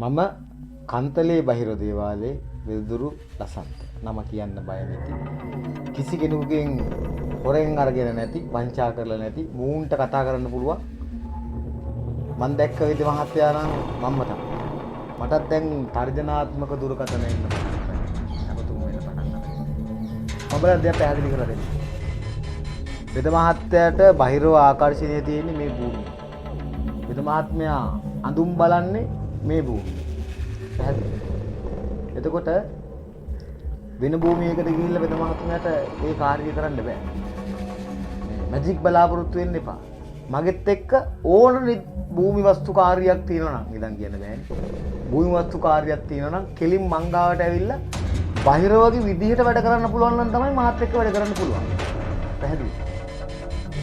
මම කන්තලේ බහිර දේවාලේ විදුරු ලසන්ත. නම කියන්න බය නැති. කිසි කෙනෙකුගෙන් හොරෙන් අරගෙන නැති, වංචා කරලා නැති, මූන්ට කතා කරන්න පුළුවන්. මම දැක්ක විදිහ මහත්තයා නම් මම්ම තමයි. මටත් දැන් තර්ජනාත්මක දුරකථන එන්න පටන් ගත්තා. අපතුම් වෙන පටන් ගත්තා. මම බලන්න දෙයක් පැහැදිලි කරලා දෙන්න. වෙද මහත්තයාට බහිරව ආකර්ෂණය තියෙන්නේ මේ භූමිය. වෙද මහත්මයා අඳුම් බලන්නේ මේ භූමිය. පැහැදිලි. එතකොට වෙන භූමියකට ගිහිල්ලා වෙද මහත්මයාට ඒ කාර්යය කරන්න බෑ. මැජික් බලාපොරොත්තු වෙන්න එපා. මගෙත් එක්ක ඕන භූමි වස්තු කාර්යයක් තියෙනවා නම් ඉතින් කියන්න බෑනේ. භූමි වස්තු කාර්යයක් තියෙනවා නම් කෙලින් මංගාවට ඇවිල්ලා බහිරවගේ විදිහට වැඩ කරන්න පුළුවන් නම් තමයි මාත් එක්ක වැඩ කරන්න පුළුවන්. පැහැදිලි.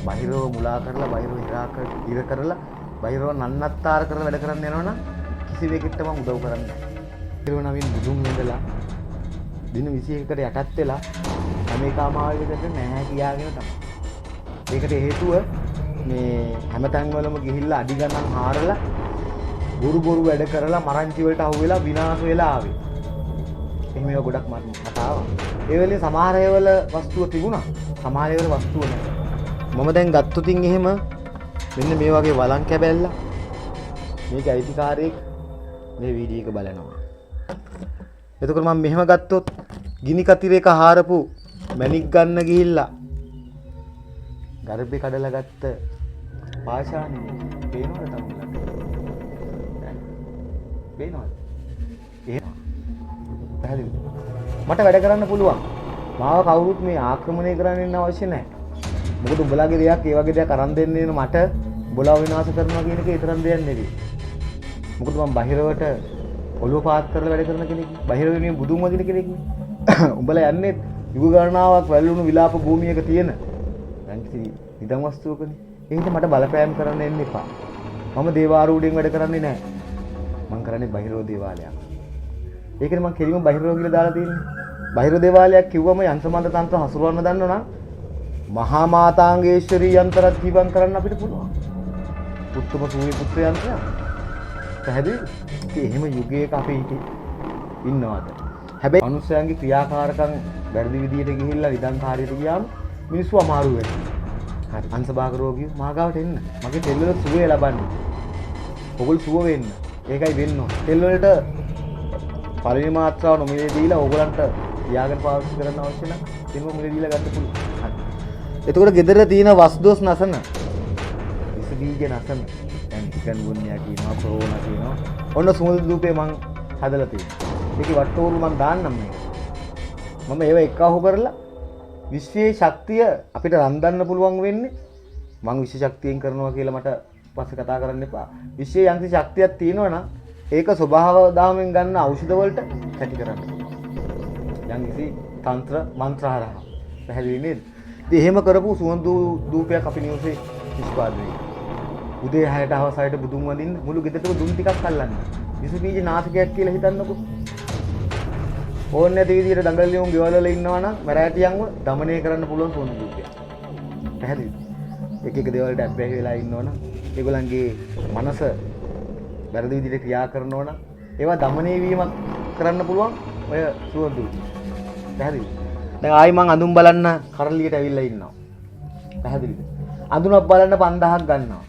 බහිරව මුලා කරලා බහිරව ඉර කරලා බහිරව නන්නත්තර කරලා වැඩ කරන්න යනවා නම් කිසිවෙකට මම උදව් කරන්නේ නැහැ. ඊළඟ නවීන් බුදුන් ඉඳලා දින 21කට යටත් වෙලා අමේකාමාවයකට නැහැ කියාගෙන තමයි. ඒකට හේතුව මේ හැමතැන් වලම ගිහිල්ලා අඩි ගණන් හාරලා බොරු වැඩ කරලා මරංචි වලට අහු වෙලා විනාශ වෙලා ආවේ. එහෙම ඒවා ගොඩක් මට ආවා. ඒ වෙලේ සමහර ඒවල වස්තුව තිබුණා. සමහර ඒවල වස්තුව නැහැ. මම දැන් ගත්තොතින් එහෙම මෙන්න මේ වගේ වලං කැබැල්ල මේක අයිතිකාරයෙක් මේ වීඩියෝ එක බලනවා. එතකොට මම මෙහෙම ගත්තොත් ගිනි කතිරේක හාරපු මැණික් ගන්න ගිහිල්ලා ගර්භේ කඩලා ගත්ත පාෂාණිය පේනවද තමයි? පේනවද? එහෙම. පැහැදිලිද? මට වැඩ කරන්න පුළුවන්. මාව කවුරුත් මේ ආක්‍රමණය කරන්න අවශ්‍ය නැහැ. මොකද උඹලාගේ දෙයක් ඒ වගේ දෙයක් අරන් දෙන්න එන මට උඹලා විනාශ කරනවා කියන එක ඊතරම් දෙයක් නෙවෙයි. මොකද මම බහිරවට ඔළුව පාත් කරලා වැඩ කරන කෙනෙක්. බහිර වෙනුවෙන් බුදුන් වදින කෙනෙක් නේ. උඹලා යන්නේ යුග ගණනාවක් වැළුණු විලාප භූමියක තියෙන දැන් කිසි ඉදන් වස්තුවකනේ. ඒ හින්දා මට බලපෑම් කරන්න එන්න එපා. මම දේවාරූಢයෙන් වැඩ කරන්නේ නැහැ. මම කරන්නේ බහිරව දේවාලයක්. ඒකනේ මම කෙලිම බහිරව කියලා දාලා තියෙන්නේ. බහිරව දේවාලයක් කිව්වම යන්ත්‍රමන්ත්‍ර තන්ත්‍ර හසුරවන්න දන්නවනම් මහා මාතාංගේශ්වරී යන්ත්‍රත් ජීවන් කරන්න අපිට පුළුවන්. උත්තම සූර්ය පුත්‍ර යන්ත්‍රය. පැහැදිලිද? එහෙම යුගයක අපි ඉන්නවාද? හැබැයි මනුස්සයන්ගේ ක්‍රියාකාරකම් වැරදි විදියට ගිහිල්ලා විදන් කාර්යයට ගියාම මිනිස්සු අමාරු වෙනවා. හරි. අංශභාග රෝගියෝ මාගාවට එන්න. මගේ තෙල් වල සුවය ලබන්න. ඔගොල්ලෝ සුව වෙන්න. ඒකයි වෙන්න ඕන. තෙල් වලට පරිණි මාත්‍රාව නොමිලේ දීලා ඕගලන්ට තියාගෙන පාවිච්චි කරන්න අවශ්‍ය නම් තෙල්ම මිලේ දීලා ගන්න පුළුවන්. හරි. එතකොට ගෙදර තියෙන වස්දොස් නැසන විස බීජ නැසන දැන් චිකන් ගුන්නියා කියනවා කොරෝනා කියනවා. ඔන්න සුමුදු දූපේ මං හදලා තියෙනවා. මේකේ වට්ටෝරු මං දාන්නම් මේක. මම ඒව එක්කහුව කරලා විශ්වයේ ශක්තිය අපිට රඳන්න පුළුවන් වෙන්නේ මං විශ්ව ශක්තියෙන් කරනවා කියලා මට පස්සේ කතා කරන්න එපා. විශ්වයේ යම්කිසි ශක්තියක් තියෙනවා නම් ඒක ස්වභාව දාමෙන් ගන්න ඖෂධ වලට කැටි කරන්න පුළුවන්. යම්කිසි තන්ත්‍ර මන්ත්‍ර හරහා. පැහැදිලි නේද? ඉතින් එහෙම කරපු සුවඳු දූපයක් අපි නිවසේ නිෂ්පාදනය කරා. උදේ 6ට හවස 6ට බුදුන් වඳින්න මුළු ගෙදරටම දුම් ටිකක් අල්ලන්න. විස බීජ නාශකයක් කියලා හිතන්නකෝ. ඕන්නේ නැති විදිහට දඟලියුන් ගෙවල් වල ඉන්නවා නම් මැරෑටියන්ව দমনය කරන්න පුළුවන් සුවඳ දූපයක්. පැහැදිලිද? එක එක දේවල්ට ඇබ්බැහි වෙලා ඉන්නවනම් ඒගොල්ලන්ගේ මනස වැරදි විදිහට ක්‍රියා කරනවා නම් ඒවා দমনය වීමක් කරන්න පුළුවන් ඔය සුවඳ දූපය. පැහැදිලිද? දැන් ආයි මං අඳුම් බලන්න කරලියට ඇවිල්ලා ඉන්නවා. පැහැදිලිද? අඳුනක් බලන්න 5000ක් ගන්නවා.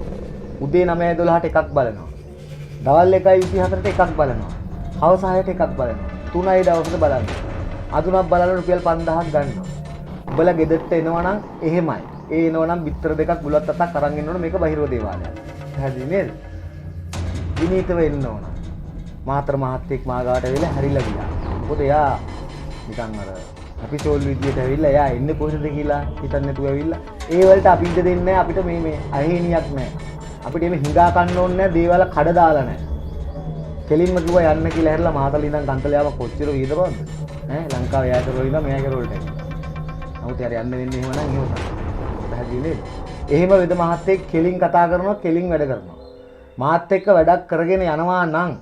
උදේ 9:12ට එකක් බලනවා. දවල් 1:24ට එකක් බලනවා. හවස 6ට එකක් බලනවා. 3යි දවසට බලන්න. අඳුනක් බලන්න රුපියල් 5000ක් ගන්නවා. උඹලා ගෙදරට එනවා නම් එහෙමයි. ඒ එනවා නම් බිත්තර දෙකක් බුලත් අතක් අරන් එන්න ඕන මේක බහිරව දේවාලයක්. පැහැදිලි නේද? විනීතව එන්න ඕන. මාතර මහත්තයෙක් මාගාවට ඇවිල්ලා හැරිලා ගියා. මොකද එයා නිකන් අර අපි චෝල් විදියට ඇවිල්ලා එයා එන්නේ කොහෙද කියලා හිතන්නේ නැතුව ඇවිල්ලා ඒ වලට අපි ඉඳ දෙන්නේ නැහැ. අපිට මේ අහේනියක් නැහැ. අපිට මේ හිඟා කන්න ඕනේ නැහැ. දේවල් කඩ දාලා නැහැ. කෙලින්ම කිව්වා යන්න කියලා හැරලා මාතල ඉඳන් කන්තලයාව කොච්චර වේදවද? ඈ ලංකාවේ යාට රෝයිලා මෙයා කරවලට. නමුත් යාර යන්න වෙන්නේ එහෙම නම් එහෙම තමයි. පැහැදිලි නේද? එහෙම වෙද මහත්තයෙක් කෙලින් කතා කරනවා, කෙලින් වැඩ කරනවා. මාත් එක්ක වැඩක් කරගෙන යනවා නම්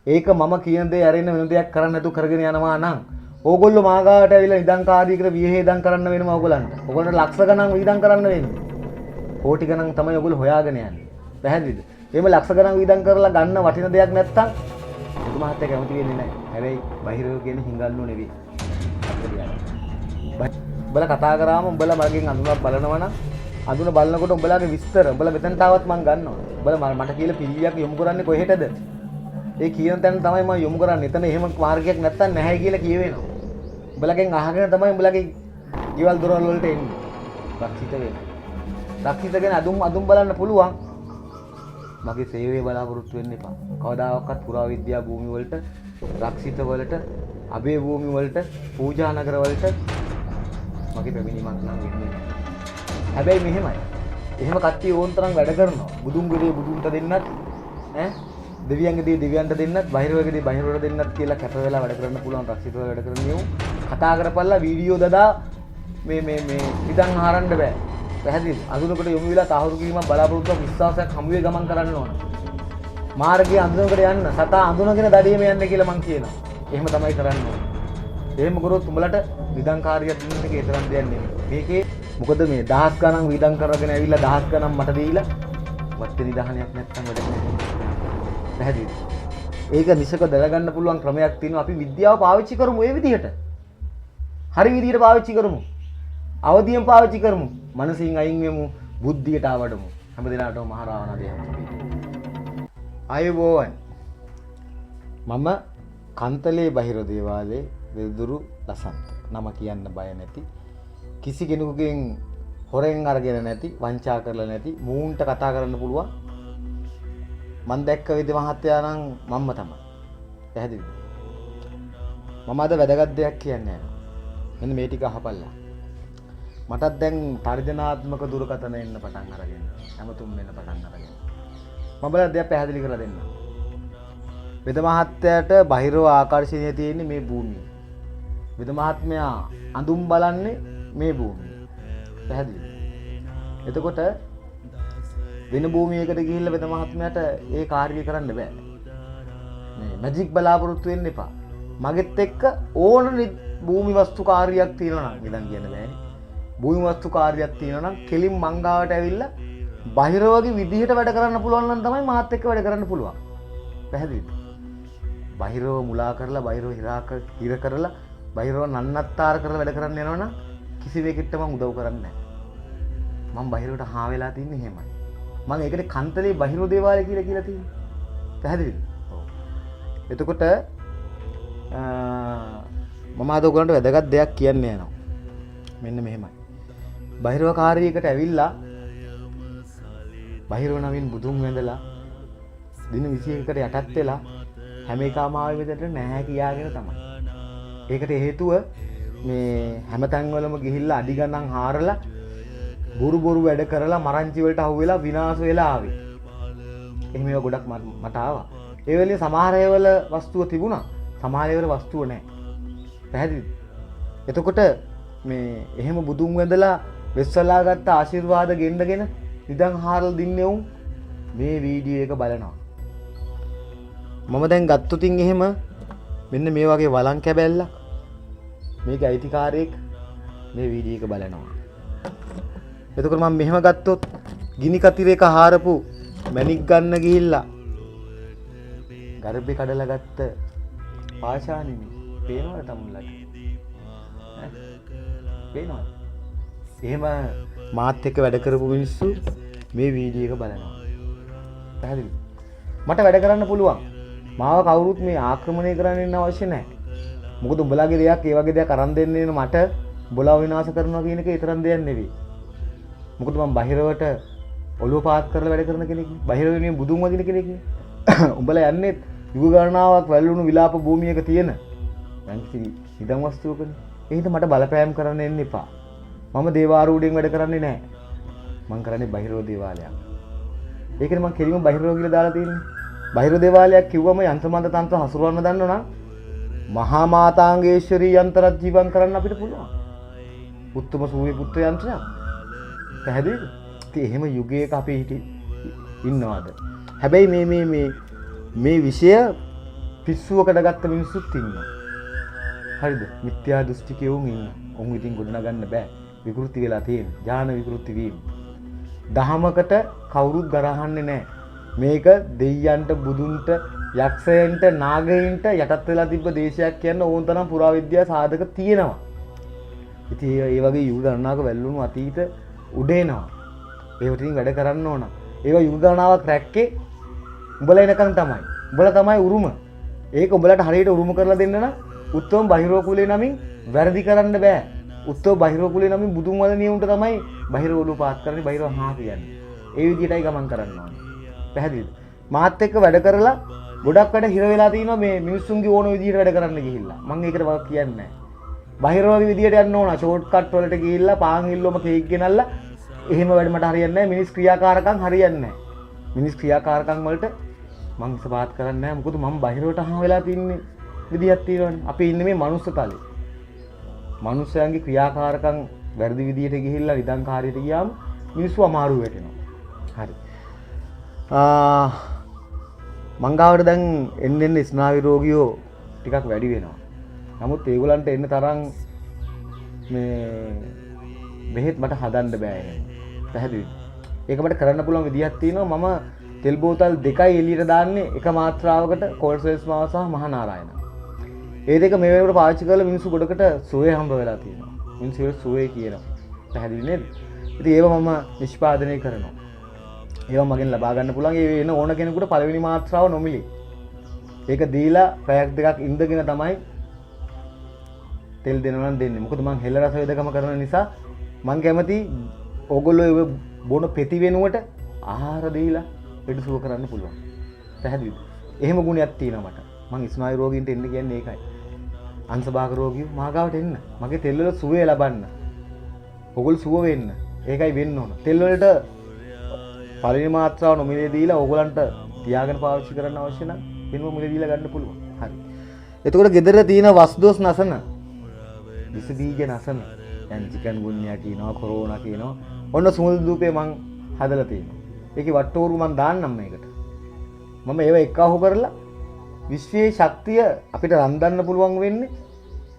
ඒක මම කියන දේ ඇරෙන්න වෙන දෙයක් කරන්න නැතුව කරගෙන යනවා නම් ඕගොල්ලෝ මාගාවට ඇවිල්ලා ඉදංකාදී කර විහෙදම් කරන්න වෙනවා ඕගොල්ලන්ට. ඕගොල්ලන්ට ලක්ෂ ගණන් විදම් කරන්න වෙන්නේ. කෝටි ගණන් තමයි ඕගොල්ලෝ හොයාගෙන යන්නේ. පැහැදිලිද? එහෙම ලක්ෂ ගණන් විදම් කරලා ගන්න වටින දෙයක් නැත්තම් බුදු මහත්තයා කැමති වෙන්නේ නැහැ. හැබැයි බහිරව කියන්නේ හිඟන්නෝ නෙවෙයි. උඹලා කතා කරාම උඹලා මගෙන් අඳුනක් බලනවා නම් අඳුන බලනකොට උඹලාගේ විස්තර උඹලා මෙතනට ආවත් මම ගන්නවා. උඹලා මට කියලා පිළියක් යොමු කරන්නේ කොහෙටද? ඒ කියන තැන තමයි මම යොමු කරන්නේ. එතන එහෙම මාර්ගයක් නැත්තම් නැහැ කියලා කියවෙනවා. උඹලගෙන් අහගෙන තමයි උඹලගේ ගෙවල් දොරවල් වලට එන්නේ. රක්ෂිත වෙන්න. රක්ෂිතගෙන අඳුම් බලන්න පුළුවන්. මගේ සේවය බලාපොරොත්තු වෙන්න එපා. කවදාකවත් පුරාවිද්‍යා භූමි වලට, රක්ෂිත වලට, අබේ භූමි වලට, පූජා නගර වලට මගේ පැමිණීමක් නම් වෙන්නේ නැහැ. හැබැයි මෙහෙමයි. එහෙම කට්ටිය ඕන තරම් වැඩ කරනවා. බුදුන්ගේ දේ බුදුන්ට දෙන්නත් ඈ දෙවියන්ගේ දේ දෙවියන්ට දෙන්නත් බහිරවගේ දේ බහිරවට දෙන්නත් කියලා කැප වෙලා වැඩ කරන්න පුළුවන් රක්ෂිතව වැඩ කරන්නේ කතා කරපල්ලා වීඩියෝ දදා මේ ඉදන් හරන්න බෑ. පැහැදිලි. අඳුනකට යොමු වෙලා තහවුරු කිරීමක් බලාපොරොත්තුවක් විශ්වාසයක් හමුවේ ගමන් කරන්න ඕන. මාර්ගයේ අඳුනකට යන්න සතා අඳුනගෙන දඩේම යන්න කියලා මං කියනවා. එහෙම තමයි කරන්න ඕන. එහෙම කරොත් උඹලට විදංකාරියක් දෙන්න එක ඒ තරම් දෙයක් නෙමෙයි. මේකේ මොකද මේ දහස් ගණන් විදං කරගෙන ඇවිල්ලා දහස් ගණන් මට දීලා වත්ති නිදහනයක් නැත්තම් වැඩ නැහැ. පැහැදිලිද? ඒක නිසක දරගන්න පුළුවන් ක්‍රමයක් තියෙනවා. අපි විද්‍යාව පාවිච්චි කරමු ඒ විදිහට. හරි විදිහට පාවිච්චි කරමු. අවදියෙන් පාවිච්චි කරමු. මනසින් අයින් වෙමු. බුද්ධියට ආවඩමු. හැම දිනකටම මහරාවණ දේහම. ආයුබෝවන්. මම කන්තලේ බහිර දේවාලයේ වෙදුරු ලසන්ත. නම කියන්න බය නැති. කිසි කෙනෙකුගෙන් හොරෙන් අරගෙන නැති, වංචා කරලා නැති, මූන්ට කතා කරන්න පුළුවන්. මම දැක්ක විදි මහත්තයා නම් මම්ම තමයි. පැහැදිලිද? මම අද වැදගත් දෙයක් කියන්නේ නැහැ. මෙන්න මේ ටික අහපල්ලා. මටත් දැන් තර්ජනාත්මක දුරකථන එන්න පටන් අරගෙන. හැමතුම් වෙන්න පටන් අරගෙන. මම බලන්න දෙයක් පැහැදිලි කරලා දෙන්න. වෙද මහත්තයාට බහිරව ආකර්ෂණීය තියෙන්නේ මේ භූමිය. වෙද මහත්මයා අඳුම් බලන්නේ මේ භූමිය. පැහැදිලිද? එතකොට වෙන භූමියකට ගිහිල්ලා වෙද මහත්මයාට ඒ කාර්යය කරන්න බෑ. මේ මැජික් බලාපොරොත්තු වෙන්න එපා. මගෙත් එක්ක ඕන භූමි වස්තු කාර්යයක් තියෙනවා නම් ඉතින් කියන්න බෑනේ. භූමි වස්තු කාර්යයක් තියෙනවා නම් කෙලින් මංගාවට ඇවිල්ලා බහිරවගේ විදිහට වැඩ කරන්න පුළුවන් නම් තමයි මාත් එක්ක වැඩ කරන්න පුළුවන්. පැහැදිලිද? බහිරව මුලා කරලා බහිරව හිර කරලා බහිරව නන්නත්තර කරලා වැඩ කරන්න යනවනම් කිසිවෙකට මම උදව් කරන්නේ නැහැ. මම බහිරවට හා වෙලා තින්නේ එහෙමයි. මම ඒකට කන්තලේ බහිරව දේවාලය කියලා තියෙන්නේ. පැහැදිලිද? ඔව්. එතකොට මම අද ඔයගලන්ට වැදගත් දෙයක් කියන්න යනවා. මෙන්න මෙහෙමයි. බහිරව කාර්යයකට ඇවිල්ලා බහිරව නවින් බුදුන් වැඳලා දින 21කට යටත් වෙලා හැම එකම ආවෙ විදිහට නැහැ කියාගෙන තමයි. ඒකට හේතුව මේ හැමතැන්වලම ගිහිල්ලා අඩි ගණන් හාරලා බොරු වැඩ කරලා මරංචි වලට අහු වෙලා විනාශ වෙලා ආවේ. එහෙම ඒවා ගොඩක් මට ආවා. ඒ වෙලේ සමහර ඒවල වස්තුව තිබුණා. සමහර ඒවල වස්තුව නැහැ. පැහැදිලිද? එතකොට මේ එහෙම බුදුන් වැඳලා වෙස්සලා ගත්ත ආශිර්වාද ගෙන්නගෙන නිදන් හාරලා දින්නේ උන් මේ වීඩියෝ එක බලනවා. මම දැන් ගත්තොතින් එහෙම මෙන්න මේ වගේ වලං කැබැල්ලක් මේකේ අයිතිකාරයෙක් මේ වීඩියෝ එක බලනවා. එතකොට මම මෙහෙම ගත්තොත් ගිනි කතිරේක හාරපු මැණික් ගන්න ගිහිල්ලා ගර්භේ කඩලා ගත්ත පාෂාණිනි පේනවද තමුන්ලට? පේනවද? එහෙම මාත් එක්ක වැඩ කරපු මිනිස්සු මේ වීඩියෝ එක බලනවා. පැහැදිලිද? මට වැඩ කරන්න පුළුවන්. මාව කවුරුත් මේ ආක්‍රමණය කරන්න ඉන්න අවශ්‍ය නැහැ. මොකද උඹලාගේ දෙයක් ඒ වගේ දෙයක් අරන් දෙන්න එන මට උඹලා විනාශ කරනවා කියන එක ඒ තරම් දෙයක් නෙවෙයි. මොකද මම බහිරවට ඔළුව පාත් කරලා වැඩ කරන කෙනෙක් නේ. බහිරවෙන්නේ බුදුන් වදින කෙනෙක් නේ. උඹලා යන්නේ යුග ගණනාවක් වැල්ලුණු විලාප භූමියක තියෙන යම්කිසි ඉදන් වස්තුවකනේ. ඒ හින්දා මට බලපෑම් කරන්න එන්න එපා. මම දේවාරූಢයෙන් වැඩ කරන්නේ නැහැ. මම කරන්නේ බහිරව දේවාලයක්. ඒකනේ මම කෙලිම බහිරව කියලා දාලා තියෙන්නේ. බහිරව දේවාලයක් කිව්වම යන්ත්‍රමන්ත්‍ර තන්ත්‍ර හසුරවන්න දන්නවනම් මහා මාතාංගේශ්වරී යන්ත්‍රත් ජීවන් කරන්න අපිට පුළුවන්. උත්තම සූර්ය පුත්‍ර යන්ත්‍රයක්. පැහැදිලිද? ඉතින් එහෙම යුගයක අපි ඉන්නවද? හැබැයි මේ විෂය පිස්සුවකට ගත්ත මිනිස්සුත් ඉන්නවා. හරිද? මිත්‍යා දෘෂ්ටිකයෝන් ඉන්නවා. ඔවුන් ඉතින් ගොඩනගන්න බෑ. විකෘති වෙලා තියෙන. ඥාන විකෘති වීම. දහමකට කවුරුත් ගරහන්නේ නැහැ. මේක දෙයයන්ට බුදුන්ට යක්ෂයන්ට නාගයන්ට යටත් වෙලා තිබ්බ දේශයක් කියන්න ඕන තරම් පුරාවිද්‍යා සාධක තියෙනවා. ඉතින් ඒ වගේ යුග ගණනාවක වැල්ලුණු අතීත උඩේනවා. ඒවට ඉතින් වැඩ කරන්න ඕන. ඒවා යුග ගණනාවක් රැක්කේ උඹලා එනකන් තමයි. උඹලා තමයි උරුම. ඒක උඹලට හරියට උරුම කරලා දෙන්න නම් උත්තම බහිරෝ කුලේ නමින් වැරදි කරන්න බෑ. උත්තම බහිරෝ කුලේ නමින් බුදුන් වදනේ උන්ට තමයි බහිරෝ ඔලු පාත් කරන්නේ බහිරෝ හා කියන්නේ. ඒ විදිහටයි ගමන් කරන්න ඕනේ. පැහැදිලිද? මාත් එක්ක වැඩ කරලා ගොඩක් වැඩ හිර වෙලා තිනවා මේ මිනිස්සුන්ගේ ඕන විදිහට වැඩ කරන්න ගිහිල්ලා. මම ඒකට වක් කියන්නේ නැහැ. බහිරෝගේ විදිහට යන්න ඕන. ෂෝට් කට් වලට ගිහිල්ලා පාන් ඉල්ලුවම කේක් ගෙනල්ලා එහෙම වැඩ මට හරියන්නේ නැහැ. මිනිස් ක්‍රියාකාරකම් හරියන්නේ නැහැ. මිනිස් ක්‍රියාකාරකම් වලට මං ඉස්සපාත් කරන්නේ නැහැ. මොකද මම බහිරවට අහම වෙලා තින්නේ විදියක් තියෙනවනේ. අපි ඉන්නේ මේ මනුස්ස තලේ. මනුස්සයන්ගේ ක්‍රියාකාරකම් වැරදි විදියට ගිහිල්ලා විදංකාරයට ගියාම මිනිස්සු අමාරු වෙටෙනවා. හරි. මංගාවට දැන් එන්න ස්නායු රෝගියෝ ටිකක් වැඩි වෙනවා. නමුත් ඒගොල්ලන්ට එන්න තරම් මේ බෙහෙත් මට හදන්න බෑ එහෙම. පැහැදිලිද? ඒක මට කරන්න පුළුවන් විදියක් තියෙනවා. මම තෙල් බෝතල් 2යි එළියට දාන්නේ එක මාත්‍රාවකට කෝල්සෙල්ස් මාව සහ මහානාරායන. ඒ දෙක මේ වෙනකොට පාවිච්චි කරලා මිනිස්සු ගොඩකට සුවේ හම්බ වෙලා තියෙනවා. මිනිස්සු සුවේ කියනවා. පැහැදිලි නේද? ඉතින් ඒව මම නිෂ්පාදනය කරනවා. ඒවා මගෙන් ලබා ගන්න පුළුවන්. ඒ වෙන ඕන කෙනෙකුට පළවෙනි මාත්‍රාව නොමිලේ. ඒක දීලා පැයක් දෙකක් ඉඳගෙන තමයි තෙල් දෙනවා නම් දෙන්නේ. මොකද මං හෙළ රස වේදකම කරන නිසා මං කැමති ඕගොල්ලෝ ඒ බොන පෙති වෙනුවට ආහාර දීලා ලෙඩ සුව කරන්න පුළුවන්. පැහැදිලිද? එහෙම ගුණයක් තියෙනවා මට. මං ස්නායු රෝගීන්ට එන්න කියන්නේ ඒකයි. අංශභාග රෝගියෝ මාගාවට එන්න. මගේ තෙල් වල සුවේ ලබන්න. ඕගොල්ලෝ සුව වෙන්න. ඒකයි වෙන්න ඕන. තෙල් වලට පළවෙනි මාත්‍රාව නොමිලේ දීලා ඕගොල්ලන්ට තියාගෙන පාවිච්චි කරන්න අවශ්‍ය නම් වෙනම මිලේ දීලා ගන්න පුළුවන්. හරි. එතකොට ගෙදර තියෙන වස්දෝස් නැසන විස බීජ නැසන දැන් චිකන් ගුන්නියා කියනවා කොරෝනා කියනවා. ඔන්න සුමුදු දූපේ මං හදලා තියෙනවා. ඒකේ වට්ටෝරු මං දාන්නම් මේකට. මම ඒව එක්කහුව කරලා විශ්වයේ ශක්තිය අපිට රඳන්න පුළුවන් වෙන්නේ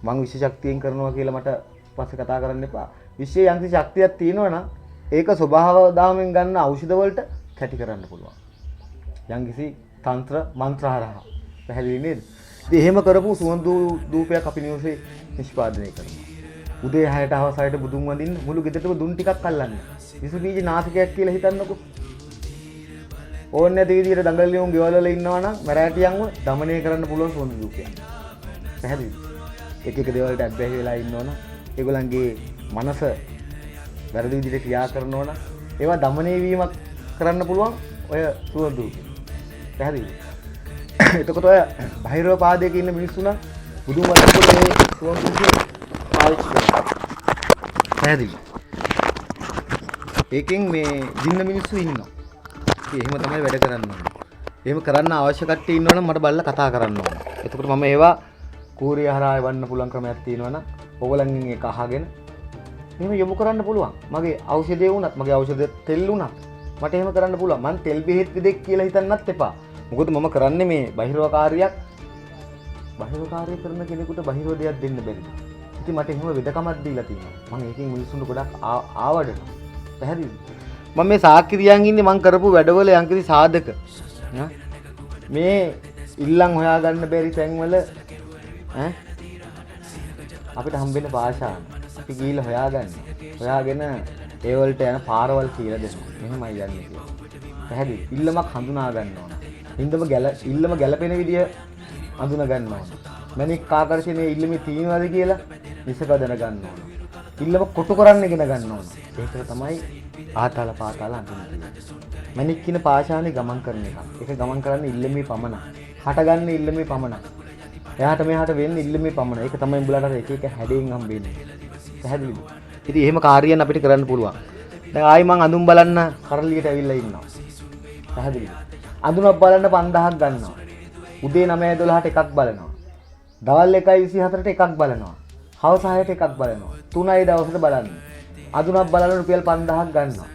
මං විශ්ව ශක්තියෙන් කරනවා කියලා මට පස්සේ කතා කරන්න එපා. විශ්වයේ යම්කිසි ශක්තියක් තියෙනවා නම් ඒක ස්වභාව දාමෙන් ගන්න ඖෂධ වලට කැටි කරන්න පුළුවන්. යම්කිසි තන්ත්‍ර මන්ත්‍ර හරහා. පැහැදිලි නේද? ඉතින් එහෙම කරපු සුවඳු දූපයක් අපි නිවසේ නිෂ්පාදනය කරනවා. උදේ 6ට හවස 6ට බුදුන් වඳින්න මුළු ගෙදරටම දුම් ටිකක් අල්ලන්න. විස බීජ නාශකයක් කියලා හිතන්නකෝ. ඕන්නේ නැති විදිහට දඟලියුන් ගෙවල් වල ඉන්නවා නම් මැරෑටියන්ව দমনය කරන්න පුළුවන් සුවඳ දූපයක්. පැහැදිලිද? එක එක දේවල්ට අබ්බැහි වෙලා ඉන්නවනම් ඒගොල්ලන්ගේ මනස වැරදි විදිහට ක්‍රියා කරනවා නම් ඒවා দমনය වීමක් කරන්න පුළුවන් ඔය සුවඳ දූපය. පැහැදිලිද? එතකොට ඔය බහිරව පාදයක ඉන්න මිනිස්සු නම් බුදුන් වහන්සේගේ මේ සුවඳ දූපය පාවිච්චි කරනවා. පැහැදිලි. ඒකෙන් මේ දින්න මිනිස්සු ඉන්නවා. ඉතින් එහෙම තමයි වැඩ කරන්න ඕනේ. එහෙම කරන්න අවශ්‍ය කට්ටිය ඉන්නවනම් මට බලලා කතා කරන්න ඕනේ. එතකොට මම ඒවා කූරිය හරහා වන්න පුළුවන් ක්‍රමයක් තියෙනවනම් ඕගොල්ලන්ගෙන් ඒක අහගෙන එහෙම යොමු කරන්න පුළුවන්. මගේ ඖෂධය වුණත්, මගේ ඖෂධ තෙල් වුණත් මට එහෙම කරන්න පුළුවන්. මං තෙල් බෙහෙත් විදෙක් කියලා හිතන්නත් එපා. මොකද මම කරන්නේ මේ බහිරව කාර්යයක්. බහිරව කාර්ය කරන කෙනෙකුට බහිරව දෙයක් දෙන්න බැරි. ඉතින් මට එහෙම වෙදකමක් දීලා තියෙනවා. මම ඒකෙන් මිනිස්සුන්ට ගොඩක් ආවඩනවා. පැහැදිලිද? මම මේ සාක්කි තියන් ඉන්නේ මං කරපු වැඩවල යම්කිසි සාධක. මේ ඉල්ලන් හොයාගන්න බැරි තැන්වල අපිට හම්බෙන්න භාෂාව. අපි ගිහිල්ලා හොයාගන්න. හොයාගෙන ඒ වලට යන පාරවල් කියලා දෙනවා. මෙහෙමයි යන්නේ කියලා. පැහැදිලි. ඉල්ලමක් හඳුනා ගන්න ඕන. ඉල්ලම ගැලපෙන විදිය හඳුනා ගන්න ඕන. මැනික් ආකර්ෂණයේ ඉල්ලමේ තියෙනවද කියලා විසක දැන ගන්න ඕන. ඉල්ලම කොටු කරන්න ඉගෙන ගන්න ඕන. ඒක තමයි ආතාල පාතාල අඳුන්නේ. මැනික් කියන පාෂාණේ ගමන් කරන එක. ඒක ගමන් කරන්නේ ඉල්ලමේ පමණක්. හටගන්නේ ඉල්ලමේ පමණක්. එයාට මෙහාට වෙන්නේ ඉල්ලමේ පමණ. ඒක තමයි උඹලාට එක එක හැඩයෙන් හම්බෙන්නේ. පැහැදිලිද? ඉතින් එහෙම කාර්යයන් අපිට කරන්න පුළුවන්. දැන් ආයි මං අඳුම් බලන්න කරලියට ඇවිල්ලා ඉන්නවා. පැහැදිලිද? අඳුනක් බලන්න 5000ක් ගන්නවා. උදේ 9:12ට එකක් බලනවා. දවල් 1:24ට එකක් බලනවා. හවස 6ට එකක් බලනවා. 3යි දවසට බලන්නේ. අඳුනක් බලන්න රුපියල් 5000ක් ගන්නවා.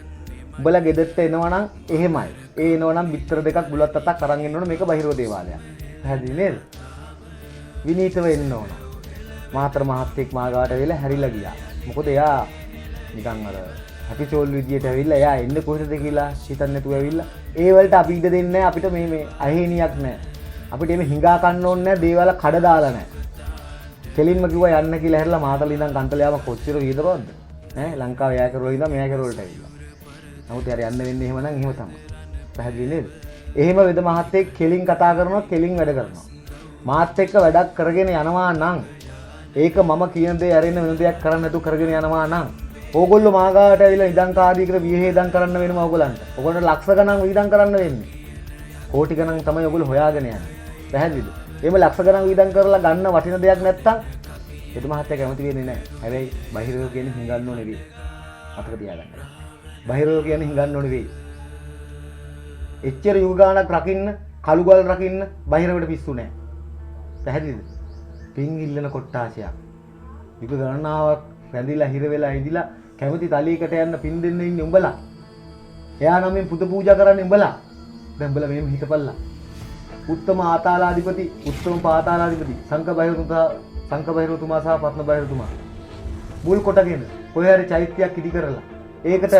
උඹලා ගෙදරට එනවනම් එහෙමයි. ඒ එනවනම් බිත්තර දෙකක් බුලත් අතක් අරන් එන්න ඕන. මේක බහිරව දේවාලයක්. පැහැදිලි නේද? විනීතව එන්න ඕන. මාතර මහත්තයෙක් මාගාවට වෙලා හැරිලා ගියා. මොකද එයා නිකන් අර හැපිචෝල් විදියට ඇවිල්ලා එයා එන්නේ කොහෙද කියලා හිතන්නේ නැතුව ඇවිල්ලා ඒ වලට අපි ඉඩ දෙන්නේ නැහැ. අපිට මේ අහේනියක් නැහැ. අපිට එමෙ හිඟා කන්න ඕනේ නැහැ දේවල් කඩ දාලා නැහැ. කෙලින්ම කිව්වා යන්න කියලා හැරලා මාතල ඉඳන් කන්තලයාම කොච්චර විතරවද? ඈ ලංකාවේ යා කරවල ඉඳන් මෙයා කරවලට ඇවිල්ලා. නමුත් යාර යන්න වෙන්නේ එහෙම නම් එහෙම තමයි. පැහැදිලි නේද? එහෙම වෙද මහත්තයෙක් කෙලින් කතා කරනවා කෙලින් වැඩ කරනවා. මාත් එක්ක වැඩක් කරගෙන යනවා නම් ඒක මම කියන දේ ඇරෙන්න වෙන දෙයක් කරන්න නැතුව කරගෙන යනවා නම් ඕගොල්ලෝ මාගාවට ඇවිල්ලා ඉදංකාදී කියලා විහෙදම් කරන්න වෙනවා ඕගොල්ලන්ට. ඕගොල්ලන්ට ලක්ෂ ගණන් විදම් කරන්න වෙන්නේ. කෝටි ගණන් තමයි ඕගොල්ලෝ හොයාගෙන යන්නේ. පැහැදිලිද? එහෙම ලක්ෂ ගණන් විදම් කරලා ගන්න වටින දෙයක් නැත්තම් එතු මහත්තයා කැමති වෙන්නේ නැහැ. හැබැයි බහිරව කියන්නේ හිඟන්න ඕනේ නෙවෙයි. අතක තියාගන්න. බහිරව කියන්නේ හිඟන්න ඕනේ නෙවෙයි. එච්චර යුග ගානක් රකින්න, කළු ගල් රකින්න බහිරවට පිස්සු නැහැ. පැහැදිලිද? පින් ඉල්ලන කොට්ටාශයක්. යුග ගණනාවක් රැඳිලා හිර වෙලා ඉඳිලා කැමති තලයකට යන්න පින් දෙන්න ඉන්නේ උඹලා. එයා නම් මේ පුද පූජා කරන්නේ උඹලා. දැන් උඹලා මෙහෙම හිතපල්ලා. උත්තම ආතාලාධිපති, උත්තම පාතාලාධිපති, සංඝ බහිරතුමා සහ පත්න බහිරතුමා. මුල් කොටගෙන කොහේ හරි චෛත්‍යයක් ඉදි කරලා ඒකට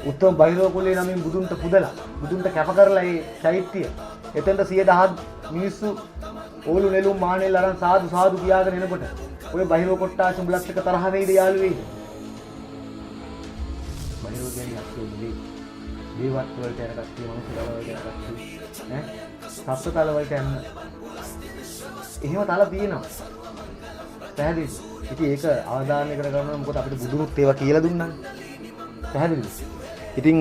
උත්තම බහිරව කුලේ නමින් බුදුන්ට පුදලා බුදුන්ට කැප කරලා ඒ චෛත්‍ය එතෙන්ට 100,000 මිනිස්සු ඕලු නෙළුම් මානෙල් අරන් සාදු සාදු කියාගෙන එනකොට ඔය බහිරව කොට්ටාස උඹලත් එක්ක තරහ වෙයිද යාළු වෙයිද? බහිරව කියන්නේ අක්කෝලි දේවත් වලට යන කට්ටිය මනුස්ස තල වලට යන කට්ටිය ඈ සත්ත්ව තල වලට යන එහෙම තල තියෙනවා. පැහැදිලිද? ඉතින් ඒක අවධානය කරගන්න මොකද අපිට බුදුරුත් ඒවා කියලා දුන්නානේ. පැහැදිලිද? ඉතින්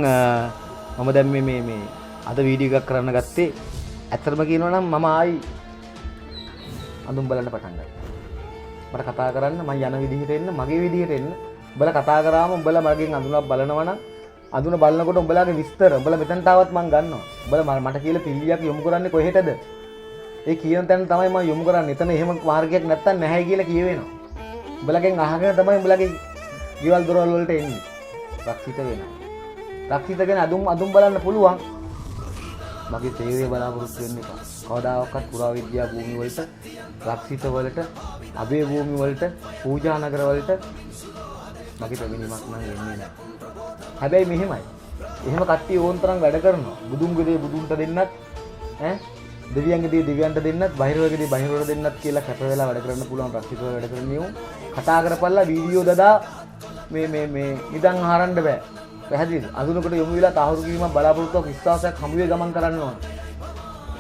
මම දැන් මේ අද වීඩියෝ එකක් කරන්න ගත්තේ ඇත්තටම කියනවා නම් මම ආයි අඳුම් බලන්න පටන් ගත්තා. මට කතා කරන්න මම යන විදිහට එන්න මගේ විදිහට එන්න. උඹලා කතා කරාම උඹලා මගෙන් අඳුනක් බලනවා නම් අඳුන බලනකොට උඹලාගේ විස්තර උඹලා මෙතනට ආවත් මම ගන්නවා. උඹලා මට කියලා පිළියක් යොමු කරන්නේ කොහෙටද? ඒ කියන තැන තමයි මම යොමු කරන්නේ. එතන එහෙම මාර්ගයක් නැත්තම් නැහැ කියලා කියවෙනවා. උඹලගෙන් අහගෙන තමයි උඹලගේ ගෙවල් දොරවල් වලට එන්නේ. රක්ෂිත වෙනවා. රක්ෂිත ගැන අඳුම් බලන්න පුළුවන්. මගේ තේරේ බලාපොරොත්තු වෙන්න එපා. කවදාකවත් පුරාවිද්‍යා භූමි වලට, රක්ෂිත වලට, අබේ භූමි වලට, පූජා නගර වලට මගේ පැමිණීමක් නම් එන්නේ නැහැ. හැබැයි මෙහෙමයි. එහෙම කට්ටිය ඕන තරම් වැඩ කරනවා. බුදුන්ගේ දේ බුදුන්ට දෙන්නත් ඈ දෙවියන්ගේ දේ දෙවියන්ට දෙන්නත් බහිරවගේ දේ බහිරවට දෙන්නත් කියලා කැප වෙලා වැඩ කරන්න පුළුවන් රක්ෂිතව වැඩ කරන්නේ උන් කතා කරපල්ලා වීඩියෝ දදා මේ නිදන් හරන්න බෑ. පැහැදිලිද? අඳුනකට යොමු වෙලා තහවුරු කිරීමක් බලාපොරොත්තුවක් විශ්වාසයක් හමුවේ ගමන් කරන්න ඕන.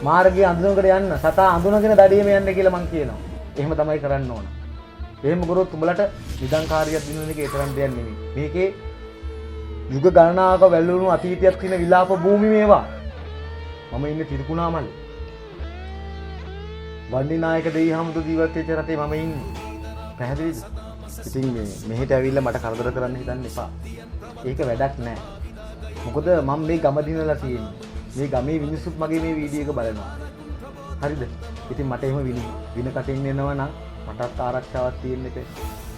මාර්ගයේ අඳුනකට යන්න සතා අඳුනගෙන දඩියම යන්න කියලා මං කියනවා. එහෙම තමයි කරන්න ඕන. එහෙම කරොත් උඹලට නිදන්කාරියක් දිනන එක ඒ තරම් දෙයක් නෙමෙයි. මේකේ යුග ගණනාවක වැළුණු අතීතයක් තියෙන විලාප භූමි මේවා. මම ඉන්නේ තිරිකුණාමලේ. වන්දිනායක දෙවිහාමුදුරු ජීවත් වෙච්ච රටේ මම ඉන්නේ. පැහැදිලිද? ඉතින් මෙහෙට ඇවිල්ලා මට කරදර කරන්න හිතන්න එපා. ඒක වැඩක් නෑ. මොකද මම මේ ගම දිනලා තියෙන්නේ. මේ ගමේ මිනිස්සුත් මගේ මේ වීඩියෝ එක බලනවා. හරිද? ඉතින් මට එහෙම වින කටින් එනවා නම් මටත් ආරක්ෂාවක් තියෙන්න එක.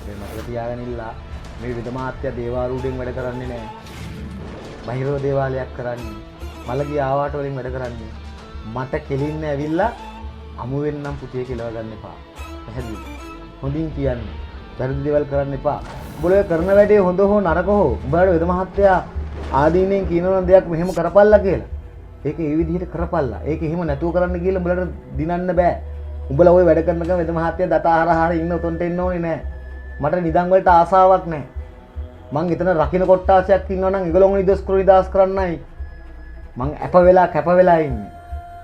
ඒ මතක තියාගෙන ඉල්ලා මේ විදමාත්‍ය දේවාරූඩෙන් වැඩ කරන්නේ නෑ. බහිරව දේවාලයක් කරන්නේ. මලගේ ආවාට වලින් වැඩ කරන්නේ. මට කෙලින්න ඇවිල්ලා අමු වෙන්නම් පුතේ කියලා ගන්න එපා. පැහැදිලිද? හොඳින් කියන්නේ. වැරදි දේවල් කරන්න එපා. උඹලා කරන වැඩේ හොඳ හෝ නරක හෝ උඹලාට වෙද මහත්තයා ආදීනෙන් කියනවා දෙයක් මෙහෙම කරපල්ලා කියලා. ඒක ඒ විදිහට කරපල්ලා. ඒක එහෙම නැතුව කරන්න කියලා උඹලාට දිනන්න බෑ. උඹලා ওই වැඩ කරනකම් වෙද මහත්තයා දතාහරහාර ඉන්න උතන්ට එන්න ඕනේ නෑ. මට නිදන් වලට ආසාවක් නෑ. මං එතන රකින්න කොට්ටාසයක් ඉන්නවා නම් ඒගොල්ලෝ නිදස් කරන්නයි. මං අප වෙලා කැප වෙලා ඉන්නේ.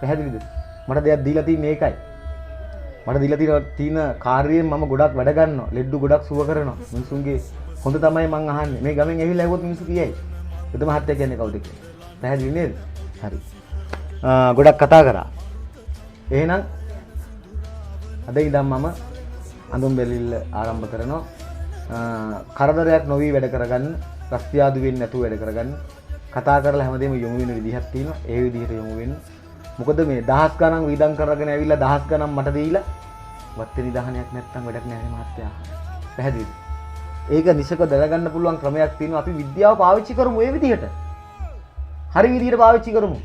පැහැදිලිද? මට දෙයක් දීලා තියෙන්නේ ඒකයි. මට දීලා තියෙන කාර්යයෙන් මම ගොඩක් වැඩ ගන්නවා. ලෙඩ්ඩු ගොඩක් සුව කරනවා. මිනිසුන්ගේ හොඳ තමයි මං අහන්නේ. මේ ගමෙන් ඇවිල්ලා ඇහුවොත් මිනිස්සු කියයි. එද මහත්තයා කියන්නේ කවුද කියලා. පැහැදිලි නේද? හරි. ගොඩක් කතා කරා. එහෙනම් අද ඉඳන් මම අඳුම් බෙලිල්ල ආරම්භ කරනවා. කරදරයක් නොවි වැඩ කරගන්න, රස්තියාදු වෙන්නේ නැතුව වැඩ කරගන්න. කතා කරලා හැමදේම යොමු වෙන විදිහක් තියෙනවා. ඒ විදිහට යොමු වෙන්න. මොකද මේ දහස් ගණන් විදම් කරගෙන ඇවිල්ලා දහස් ගණන් මට දීලා වත්තේ නිදහනයක් නැත්තම් වැඩක් නැහැ මහත්තයා. පැහැදිලිද? ඒක නිසක දැනගන්න පුළුවන් ක්‍රමයක් තියෙනවා. අපි විද්‍යාව පාවිච්චි කරමු ඒ විදිහට. හරි විදිහට පාවිච්චි කරමු.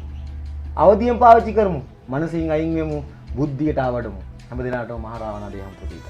අවදියෙන් පාවිච්චි කරමු. මනසින් අයින් වෙමු. බුද්ධියට ආවඩමු. හැම දිනකටම මහරාවණ දේහම් ප්‍රතිපද.